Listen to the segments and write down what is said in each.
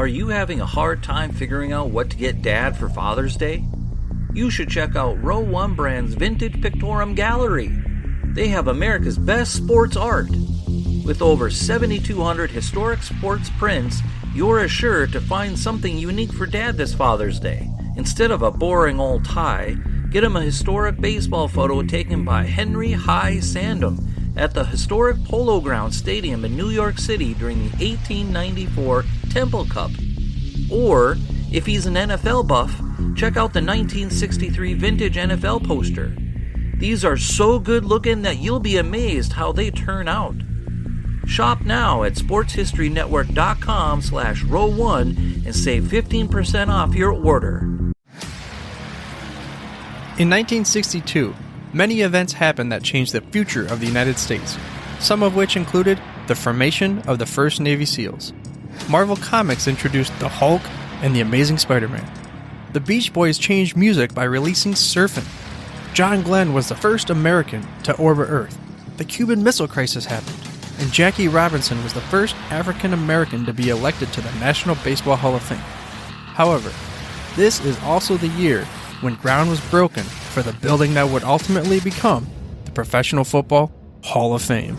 Are you having a hard time figuring out what to get Dad for Father's Day? You should check out Row 1 Brand's Vintage Pictorum Gallery. They have America's best sports art. With over 7,200 historic sports prints, you're assured to find something unique for Dad this Father's Day. Instead of a boring old tie, get him a historic baseball photo taken by Henry High Sandom at the historic Polo Grounds Stadium in New York City during the 1894 Temple Cup. Or, if he's an NFL buff, check out the 1963 vintage NFL poster. These are so good looking that you'll be amazed how they turn out. Shop now at sportshistorynetwork.com/row1 and save 15% off your order. In 1962, many events happened that changed the future of the United States, some of which included the formation of the first Navy SEALs. Marvel Comics introduced the Hulk and the Amazing Spider-Man. The Beach Boys changed music by releasing Surfin'. John Glenn was the first American to orbit Earth. The Cuban Missile Crisis happened, and Jackie Robinson was the first African American to be elected to the National Baseball Hall of Fame. However, this is also the year when ground was broken for the building that would ultimately become the Professional Football Hall of Fame.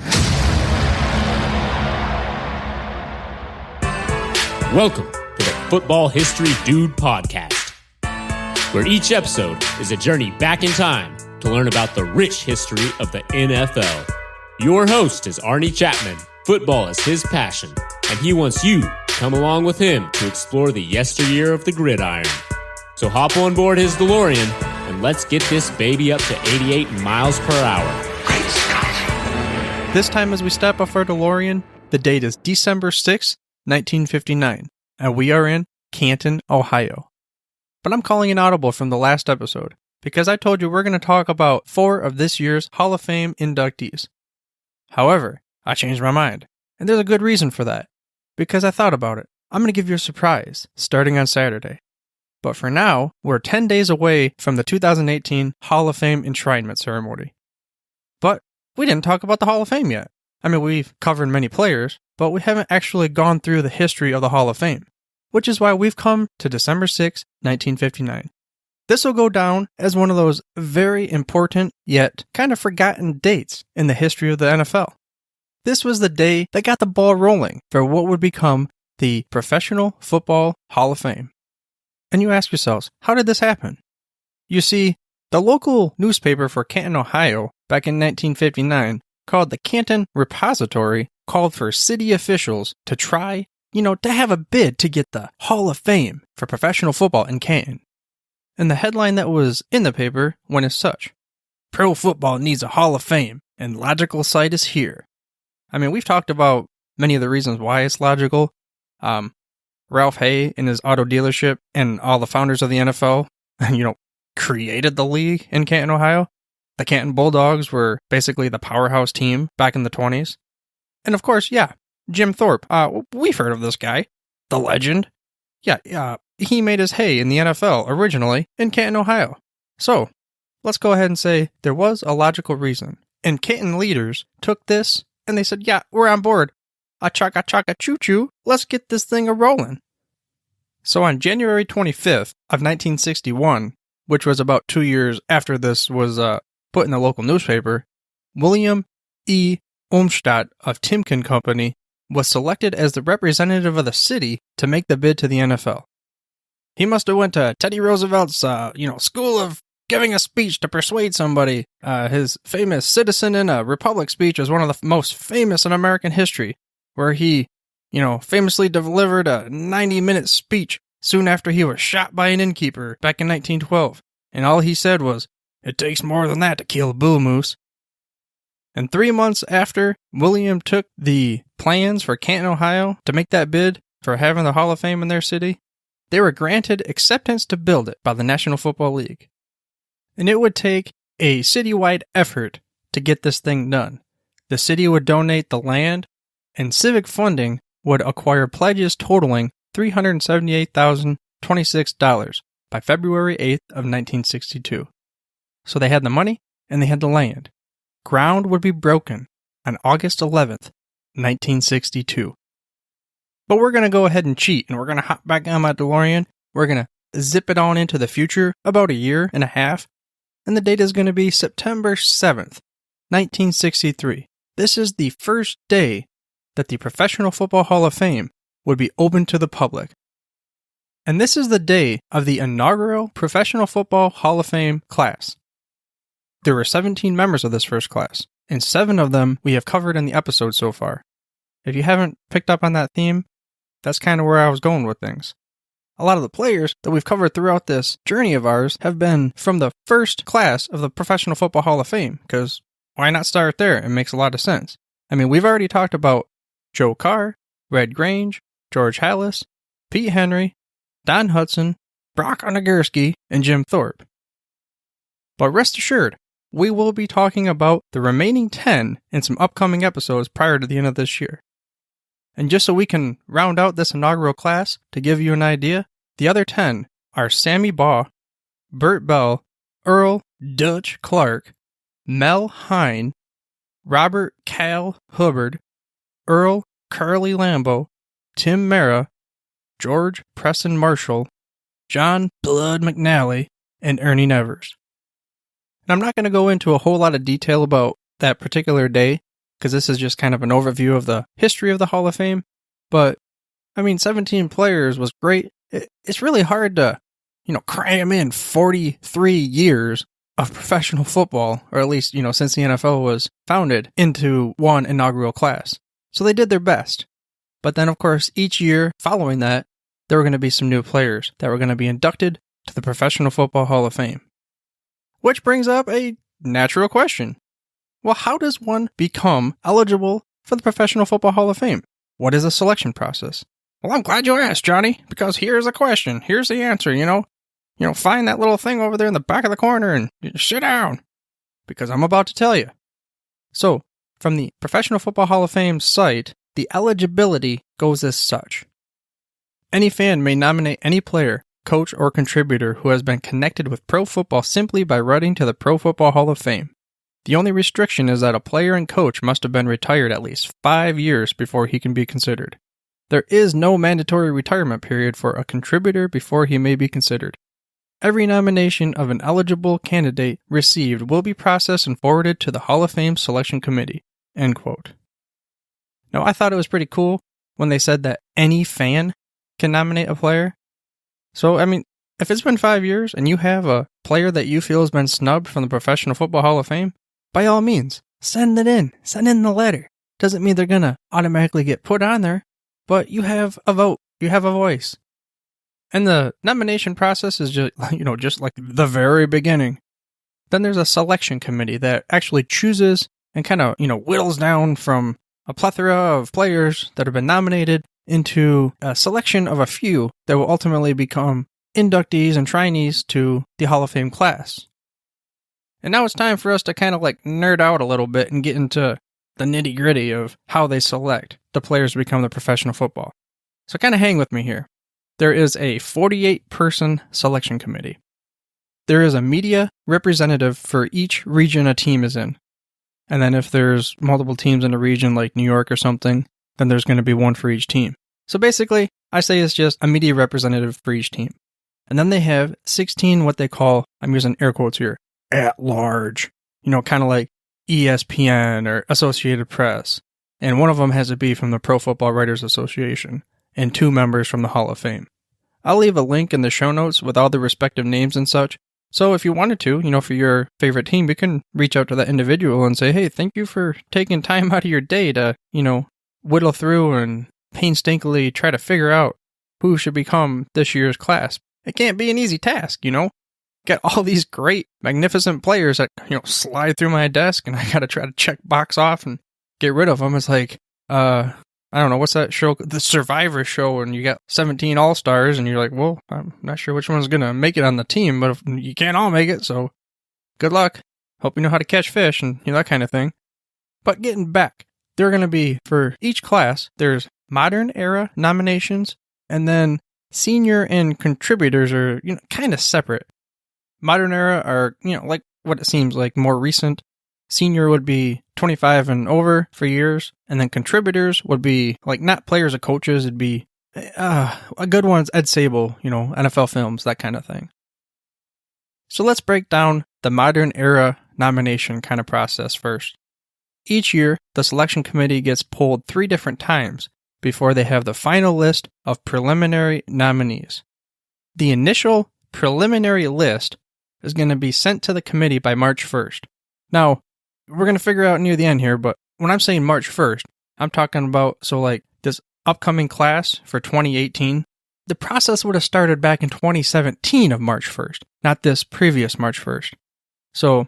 Welcome to the Football History Dude podcast, where each episode is a journey back in time to learn about the rich history of the NFL. Your host is Arnie Chapman. Football is his passion, and he wants you to come along with him to explore the yesteryear of the gridiron. So hop on board his DeLorean and let's get this baby up to 88 miles per hour. Great Scott! This time as we step off our DeLorean, the date is December 6, 1959, and we are in Canton, Ohio. But I'm calling an audible from the last episode, because I told you we're going to talk about 4 of this year's Hall of Fame inductees. However, I changed my mind, and there's a good reason for that, because I thought about it. I'm going to give you a surprise, starting on Saturday. But for now, we're 10 days away from the 2018 Hall of Fame enshrinement ceremony. But we didn't talk about the Hall of Fame yet. I mean, we've covered many players, but we haven't actually gone through the history of the Hall of Fame, which is why we've come to December 6, 1959. This will go down as one of those very important, yet kind of forgotten dates in the history of the NFL. This was the day that got the ball rolling for what would become the Professional Football Hall of Fame. And you ask yourselves, how did this happen? You see, the local newspaper for Canton, Ohio, back in 1959, called the Canton Repository, called for city officials to try, to have a bid to get the Hall of Fame for professional football in Canton. And the headline that was in the paper went as such: Pro football needs a Hall of Fame, and logical site is here. I mean, we've talked about many of the reasons why it's logical. Ralph Hay and his auto dealership and all the founders of the NFL, created the league in Canton, Ohio. The Canton Bulldogs were basically the powerhouse team back in the 20s. And of course, Jim Thorpe. We've heard of this guy. The legend. He made his hay in the NFL originally in Canton, Ohio. So, let's go ahead and say there was a logical reason. And Canton leaders took this and they said, we're on board. A-chaka chaka choo-choo, let's get this thing a-rolling. So on January 25th of 1961, which was about 2 years after this was put in the local newspaper, William E. Olmsted of Timken Company was selected as the representative of the city to make the bid to the NFL. He must have went to Teddy Roosevelt's, school of giving a speech to persuade somebody. His famous Citizen in a Republic speech is one of the most famous in American history, where he, famously delivered a 90-minute speech soon after he was shot by an innkeeper back in 1912. And all he said was, "It takes more than that to kill a bull moose." And 3 months after William took the plans for Canton, Ohio to make that bid for having the Hall of Fame in their city, they were granted acceptance to build it by the National Football League. And it would take a citywide effort to get this thing done. The city would donate the land, and civic funding would acquire pledges totaling $378,026 by February 8th of 1962. So they had the money and they had the land. Ground would be broken on August 11th, 1962. But we're going to go ahead and cheat, and we're going to hop back on my DeLorean. We're going to zip it on into the future, about a year and a half, and the date is going to be September 7th, 1963. This is the first day that the Professional Football Hall of Fame would be open to the public. And this is the day of the inaugural Professional Football Hall of Fame class. There were 17 members of this first class, and 7 of them we have covered in the episode so far. If you haven't picked up on that theme, that's kind of where I was going with things. A lot of the players that we've covered throughout this journey of ours have been from the first class of the Professional Football Hall of Fame, because why not start there? It makes a lot of sense. I mean, we've already talked about Joe Carr, Red Grange, George Halas, Pete Henry, Don Hudson, Brock Nagurski, and Jim Thorpe. But rest assured, we will be talking about the remaining 10 in some upcoming episodes prior to the end of this year. And just so we can round out this inaugural class, to give you an idea, the other 10 are Sammy Baugh, Bert Bell, Earl Dutch Clark, Mel Hine, Robert Cal Hubbard, Earl Curly Lambeau, Tim Mara, George Preston Marshall, John Blood McNally, and Ernie Nevers. And I'm not going to go into a whole lot of detail about that particular day, because this is just kind of an overview of the history of the Hall of Fame. But, 17 players was great. It's really hard to, cram in 43 years of professional football, or at least, since the NFL was founded, into one inaugural class. So they did their best. But then, of course, each year following that, there were going to be some new players that were going to be inducted to the Professional Football Hall of Fame. Which brings up a natural question. Well, how does one become eligible for the Professional Football Hall of Fame? What is the selection process? Well, I'm glad you asked, Johnny, because here's the question. Here's the answer, find that little thing over there in the back of the corner and sit down, because I'm about to tell you. So, from the Professional Football Hall of Fame site, the eligibility goes as such. Any fan may nominate any player, coach, or contributor who has been connected with pro football simply by writing to the Pro Football Hall of Fame. The only restriction is that a player and coach must have been retired at least 5 years before he can be considered. There is no mandatory retirement period for a contributor before he may be considered. Every nomination of an eligible candidate received will be processed and forwarded to the Hall of Fame Selection Committee. End quote. Now, I thought it was pretty cool when they said that any fan can nominate a player. So, if it's been 5 years and you have a player that you feel has been snubbed from the Professional Football Hall of Fame, by all means, send it in. Send in the letter. Doesn't mean they're going to automatically get put on there, but you have a vote. You have a voice. And the nomination process is just like the very beginning. Then there's a selection committee that actually chooses and kind of, whittles down from a plethora of players that have been nominated into a selection of a few that will ultimately become inductees and trainees to the Hall of Fame class. And now it's time for us to kind of nerd out a little bit and get into the nitty gritty of how they select the players to become the professional football. So kind of hang with me here. There is a 48-person selection committee. There is a media representative for each region a team is in. And then if there's multiple teams in a region like New York or something, then there's going to be one for each team. So basically, I say it's just a media representative for each team. And then they have 16 what they call, I'm using air quotes here, at large. Kind of like ESPN or Associated Press. And one of them has to be from the Pro Football Writers Association, and 2 members from the Hall of Fame. I'll leave a link in the show notes with all the respective names and such. So if you wanted to, for your favorite team, you can reach out to that individual and say, hey, thank you for taking time out of your day to, whittle through and painstakingly try to figure out who should become this year's class. It can't be an easy task, Got all these great, magnificent players that, slide through my desk, and I gotta try to check box off and get rid of them. It's like, I don't know, what's that show? The Survivor show, and you got 17 all-stars, and you're like, well, I'm not sure which one's gonna make it on the team, but if you can't all make it, so good luck. Hope you know how to catch fish, and that kind of thing. But getting back, there are gonna be, for each class, there's modern era nominations, and then senior and contributors are, kind of separate. Modern era are, like what it seems like more recent. senior would be 25 and over for years, and then contributors would be like not players or coaches. It'd be a good one's Ed Sable, NFL Films, that kind of thing. So let's break down the modern era nomination kind of process first. Each year, the selection committee gets polled 3 different times before they have the final list of preliminary nominees. The initial preliminary list is going to be sent to the committee by March 1st. Now, we're going to figure out near the end here, but when I'm saying March 1st, I'm talking about, this upcoming class for 2018, the process would have started back in 2017 of March 1st, not this previous March 1st. So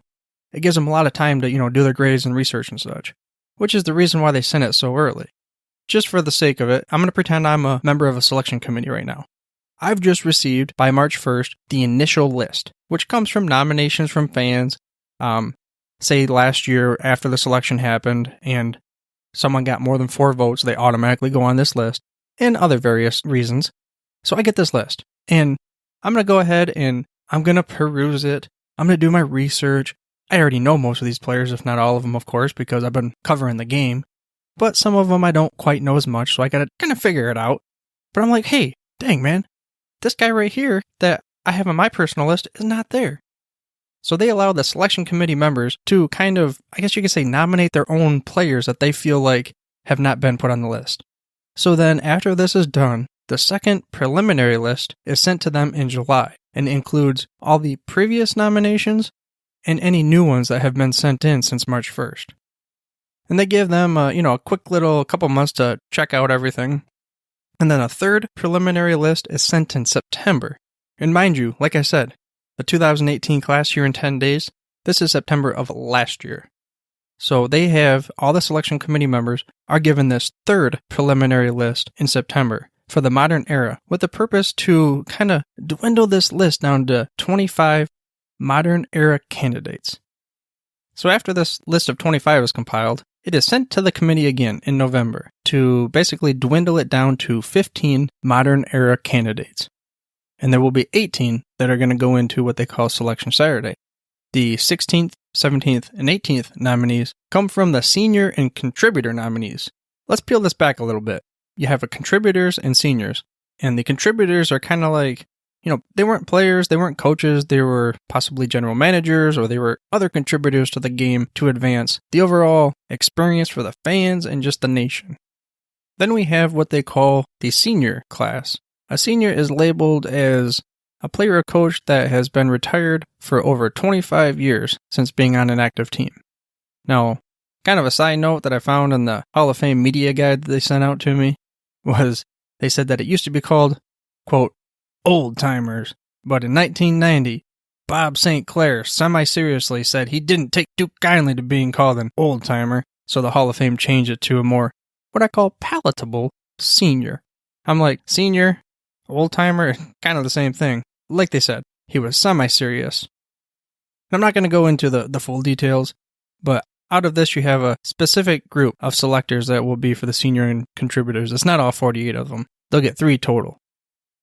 it gives them a lot of time to, do their grades and research and such, which is the reason why they sent it so early. Just for the sake of it, I'm going to pretend I'm a member of a selection committee right now. I've just received, by March 1st, the initial list, which comes from nominations from fans. Say last year after the selection happened and someone got more than 4 votes, they automatically go on this list, and other various reasons. So I get this list, and I'm going to go ahead and I'm going to peruse it. I'm going to do my research. I already know most of these players, if not all of them, of course, because I've been covering the game. But some of them I don't quite know as much, so I got to kind of figure it out. But I'm like, hey, dang, man, this guy right here that I have on my personal list is not there. So they allow the selection committee members to kind of, I guess you could say, nominate their own players that they feel like have not been put on the list. So then after this is done, the second preliminary list is sent to them in July and includes all the previous nominations and any new ones that have been sent in since March 1st. And they give them, a quick little couple months to check out everything. And then a third preliminary list is sent in September. And mind you, like I said, the 2018 class here in 10 days, this is September of last year. So they have, all the selection committee members are given this third preliminary list in September for the modern era, with the purpose to kind of dwindle this list down to 25 modern era candidates. So after this list of 25 is compiled, it is sent to the committee again in November to basically dwindle it down to 15 modern era candidates. And there will be 18 that are going to go into what they call Selection Saturday. The 16th, 17th, and 18th nominees come from the senior and contributor nominees. Let's peel this back a little bit. You have contributors and seniors. And the contributors are kind of like, they weren't players, they weren't coaches, they were possibly general managers, or they were other contributors to the game to advance the overall experience for the fans and just the nation. Then we have what they call the senior class. A senior is labeled as a player or coach that has been retired for over 25 years since being on an active team. Now, kind of a side note that I found in the Hall of Fame media guide that they sent out to me was they said that it used to be called, quote, old-timers, but in 1990, Bob St. Clair semi-seriously said he didn't take too kindly to being called an old-timer, so the Hall of Fame changed it to a more, what I call palatable, senior. I'm like, senior, old-timer, kind of the same thing. Like they said, he was semi-serious. I'm not going to go into the full details, but out of this you have a specific group of selectors that will be for the senior and contributors. It's not all 48 of them. They'll get 3 total.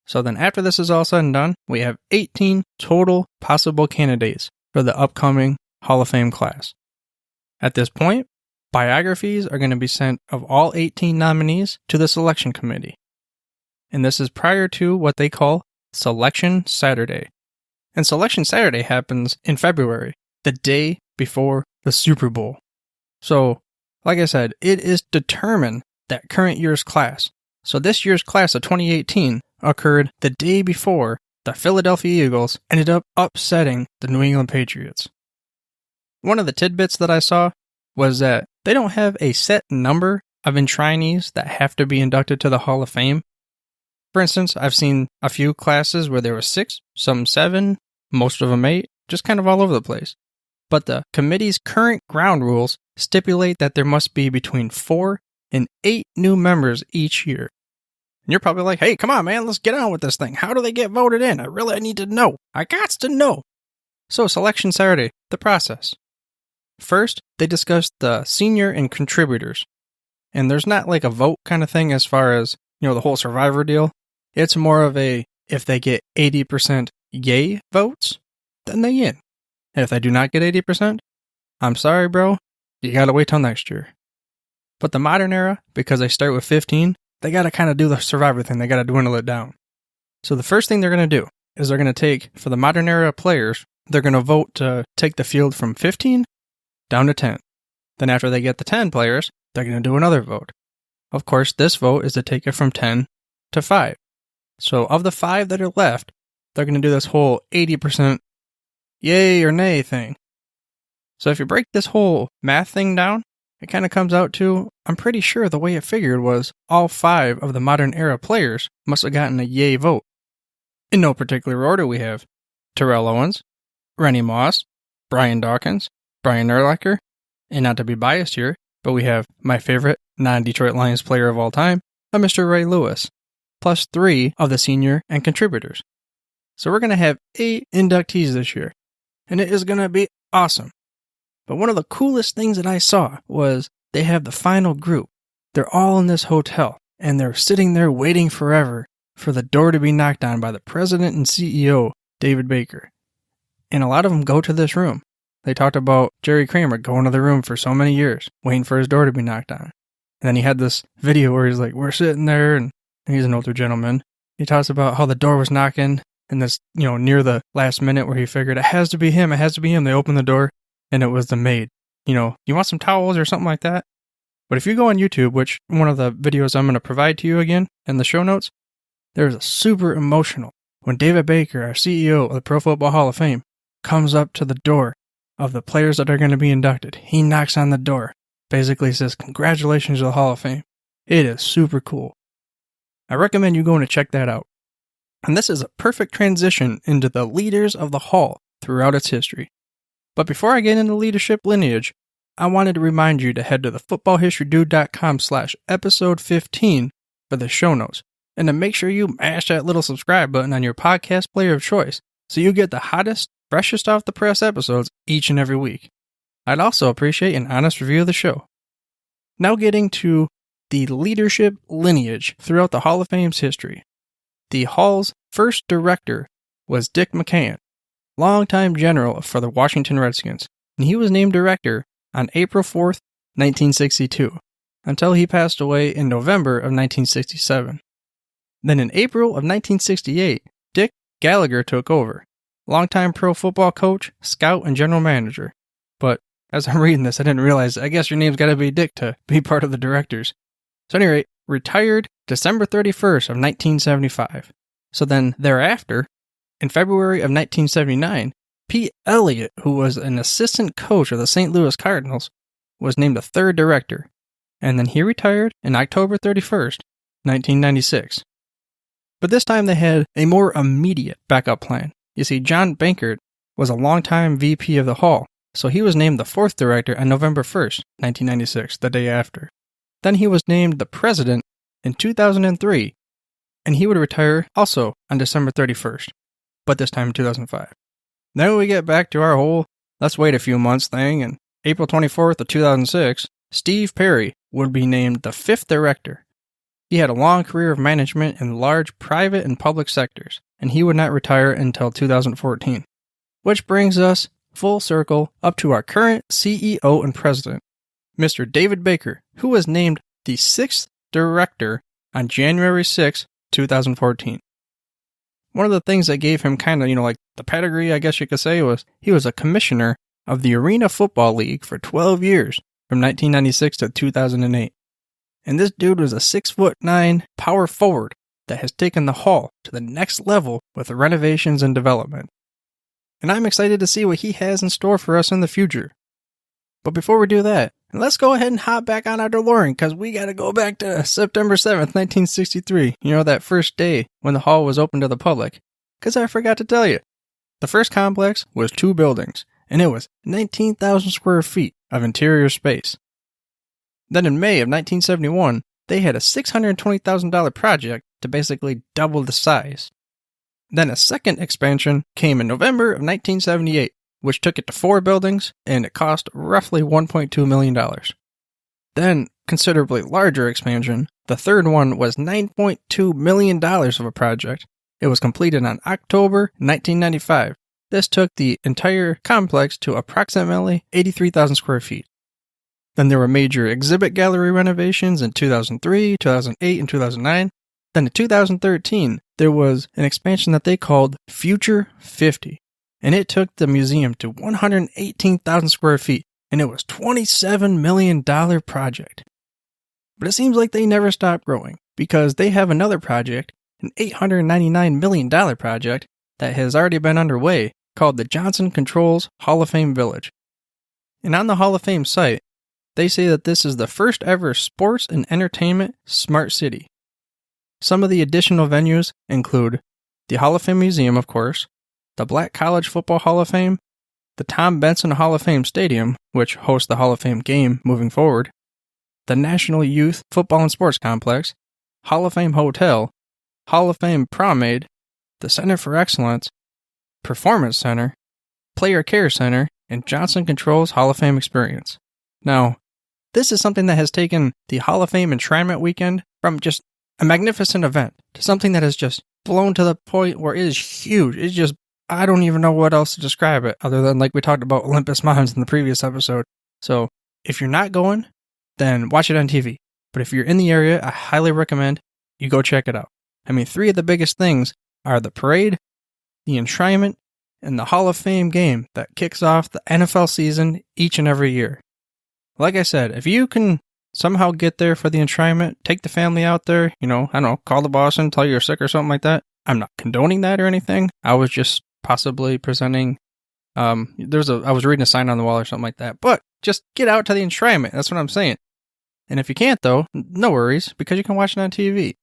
So then after this is all said and done, we have 18 total possible candidates for the upcoming Hall of Fame class. At this point, biographies are going to be sent of all 18 nominees to the selection committee. And this is prior to what they call Selection Saturday. And Selection Saturday happens in February, the day before the Super Bowl. So, like I said, it is determined that current year's class. So this year's class of 2018 occurred the day before the Philadelphia Eagles ended up upsetting the New England Patriots. One of the tidbits that I saw was that they don't have a set number of enshrinees that have to be inducted to the Hall of Fame. For instance, I've seen a few classes where there were 6, some 7, most of them 8, just kind of all over the place. But the committee's current ground rules stipulate that there must be between 4 and 8 new members each year. And you're probably like, hey, come on, man, let's get on with this thing. How do they get voted in? I need to know. I got to know. So, Selection Saturday, the process. First, they discuss the senior and contributors. And there's not like a vote kind of thing as far as, the whole survivor deal. It's more of a, if they get 80% yay votes, then they in. And if they do not get 80%, I'm sorry, bro. You gotta wait till next year. But the modern era, because they start with 15, they gotta kind of do the Survivor thing. They gotta dwindle it down. So the first thing they're gonna do is they're gonna take, for the modern era players, they're gonna vote to take the field from 15 down to 10. Then after they get the 10 players, they're gonna do another vote. Of course, this vote is to take it from 10 to 5. So of the 5 that are left, they're going to do this whole 80% yay or nay thing. So if you break this whole math thing down, it kind of comes out to, I'm pretty sure the way it figured was all 5 of the modern era players must have gotten a yay vote. In no particular order, we have Terrell Owens, Rennie Moss, Brian Dawkins, Brian Urlacher, and not to be biased here, but we have my favorite non-Detroit Lions player of all time, a Mr. Ray Lewis, plus 3 of the senior and contributors. So we're going to have 8 inductees this year, and it is going to be awesome. But one of the coolest things that I saw was they have the final group. They're all in this hotel, and they're sitting there waiting forever for the door to be knocked on by the president and CEO, David Baker. And a lot of them go to this room. They talked about Jerry Kramer going to the room for so many years, waiting for his door to be knocked on. And then he had this video where he's like, we're sitting there, and he's an older gentleman. He talks about how the door was knocking, and this, near the last minute where he figured it has to be him. They opened the door, and it was the maid. You want some towels or something like that? But if you go on YouTube, which one of the videos I'm going to provide to you again in the show notes, there's a super emotional when David Baker, our CEO of the Pro Football Hall of Fame, comes up to the door of the players that are going to be inducted. He knocks on the door, basically says, congratulations to the Hall of Fame. It is super cool. I recommend you going to check that out. And this is a perfect transition into the leaders of the Hall throughout its history. But before I get into leadership lineage, I wanted to remind you to head to the footballhistorydude.com/episode 15 for the show notes, and to make sure you mash that little subscribe button on your podcast player of choice so you get the hottest, freshest off the press episodes each and every week. I'd also appreciate an honest review of the show. Now getting to the leadership lineage throughout the Hall of Fame's history. The Hall's first director was Dick McCann, longtime general for the Washington Redskins, and he was named director on April 4th, 1962, until he passed away in November of 1967. Then in April of 1968, Dick Gallagher took over, longtime pro football coach, scout, and general manager. But as I'm reading this, I didn't realize, I guess your name's got to be Dick to be part of the directors. So anyway, retired December 31st of 1975. So then thereafter, in February of 1979, Pete Elliott, who was an assistant coach of the St. Louis Cardinals, was named the third director. And then he retired on October 31st, 1996. But this time they had a more immediate backup plan. You see, John Bankert was a longtime VP of the Hall, so he was named the fourth director on November 1st, 1996, the day after. Then he was named the president in 2003, and he would retire also on December 31st, but this time in 2005. Then we get back to our whole let's wait a few months thing, and April 24th of 2006, Steve Perry would be named the fifth director. He had a long career of management in large private and public sectors, and he would not retire until 2014. Which brings us full circle up to our current CEO and president, Mr. David Baker, who was named the sixth director on January 6, 2014. One of the things that gave him kind of, like the pedigree, I guess you could say, was he was a commissioner of the Arena Football League for 12 years, from 1996 to 2008. And this dude was a 6'9" power forward that has taken the Hall to the next level with renovations and development. And I'm excited to see what he has in store for us in the future. But before we do that, let's go ahead and hop back on our DeLorean, because we got to go back to September 7th, 1963. That first day when the Hall was open to the public. Because I forgot to tell you, the first complex was 2 buildings, and it was 19,000 square feet of interior space. Then in May of 1971, they had a $620,000 project to basically double the size. Then a second expansion came in November of 1978, which took it to 4 buildings, and it cost roughly $1.2 million. Then, considerably larger expansion, the third one was $9.2 million of a project. It was completed on October 1995, This took the entire complex to approximately 83,000 square feet. Then there were major exhibit gallery renovations in 2003, 2008, and 2009. Then in 2013, there was an expansion that they called Future 50, and it took the museum to 118,000 square feet, and it was a $27 million project. But it seems like they never stopped growing, because they have another project, an $899 million project, that has already been underway, called the Johnson Controls Hall of Fame Village. And on the Hall of Fame site, they say that this is the first ever sports and entertainment smart city. Some of the additional venues include the Hall of Fame Museum, of course, the Black College Football Hall of Fame, the Tom Benson Hall of Fame Stadium, which hosts the Hall of Fame game moving forward, the National Youth Football and Sports Complex, Hall of Fame Hotel, Hall of Fame Promenade, the Center for Excellence, Performance Center, Player Care Center, and Johnson Controls Hall of Fame Experience. Now, this is something that has taken the Hall of Fame Enshrinement Weekend from just a magnificent event to something that has just blown to the point where it is huge. It's just, I don't even know what else to describe it other than like we talked about Olympus Mons in the previous episode. So if you're not going, then watch it on TV. But if you're in the area, I highly recommend you go check it out. I mean, 3 of the biggest things are the parade, the enshrinement, and the Hall of Fame game that kicks off the NFL season each and every year. Like I said, if you can somehow get there for the enshrinement, take the family out there, call the boss and tell you're sick or something like that. I'm not condoning that or anything. I was just possibly presenting, I was reading a sign on the wall or something like that. But just get out to the enshrinement. That's what I'm saying. And if you can't though, no worries, because you can watch it on TV.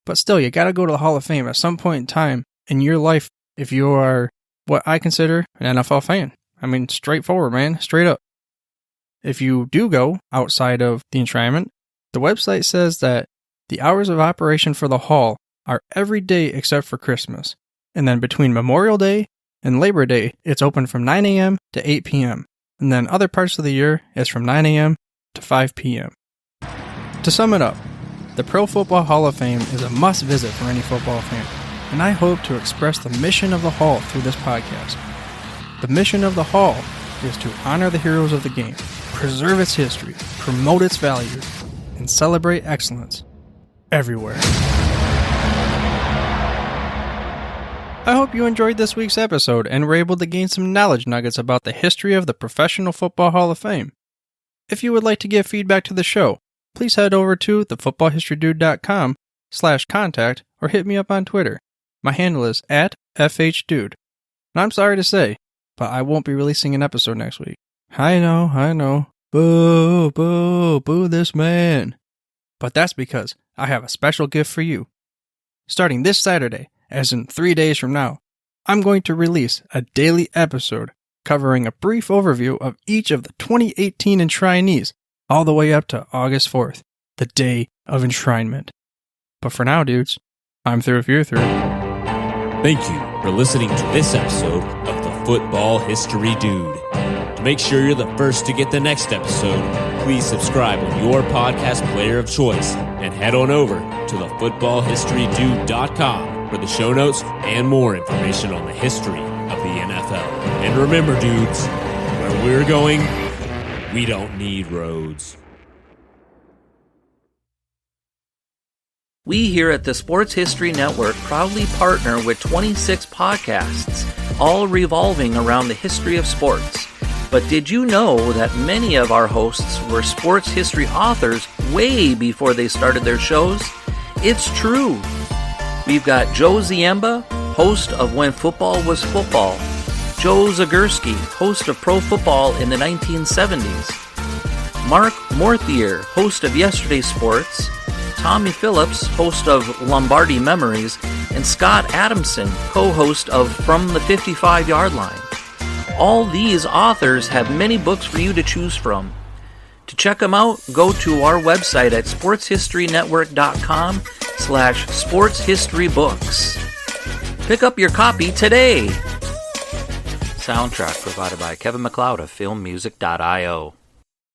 But still, you gotta go to the Hall of Fame at some point in time in your life if you are what I consider an NFL fan. I mean, straightforward, man. Straight up. If you do go outside of the enshrinement, the website says that the hours of operation for the hall are every day except for Christmas. And then between Memorial Day and Labor Day, it's open from 9 a.m. to 8 p.m. And then other parts of the year, it's from 9 a.m. to 5 p.m. To sum it up, the Pro Football Hall of Fame is a must visit for any football fan. And I hope to express the mission of the Hall through this podcast. The mission of the Hall is to honor the heroes of the game, preserve its history, promote its values, and celebrate excellence everywhere. I hope you enjoyed this week's episode and were able to gain some knowledge nuggets about the history of the Professional Football Hall of Fame. If you would like to give feedback to the show, please head over to thefootballhistorydude.com/contact or hit me up on Twitter. My handle is @FHDude. And I'm sorry to say, but I won't be releasing an episode next week. I know. Boo, boo, boo this man. But that's because I have a special gift for you. Starting this Saturday, as in 3 days from now, I'm going to release a daily episode covering a brief overview of each of the 2018 enshrinees all the way up to August 4th, the day of enshrinement. But for now, dudes, I'm through if you're through. Thank you for listening to this episode of the Football History Dude. To make sure you're the first to get the next episode, please subscribe on your podcast player of choice and head on over to thefootballhistorydude.com for the show notes and more information on the history of the NFL. And remember, dudes, where we're going, we don't need roads. We here at the Sports History Network proudly partner with 26 podcasts, all revolving around the history of sports. But did you know that many of our hosts were sports history authors way before they started their shows? It's true. We've got Joe Ziemba, host of When Football Was Football, Joe Zagurski, host of Pro Football in the 1970s, Mark Morthier, host of Yesterday's Sports, Tommy Phillips, host of Lombardi Memories, and Scott Adamson, co-host of From the 55-Yard Line. All these authors have many books for you to choose from. To check them out, go to our website at sportshistorynetwork.com/sportshistorybooks. Pick up your copy today. Soundtrack provided by Kevin MacLeod of filmmusic.io.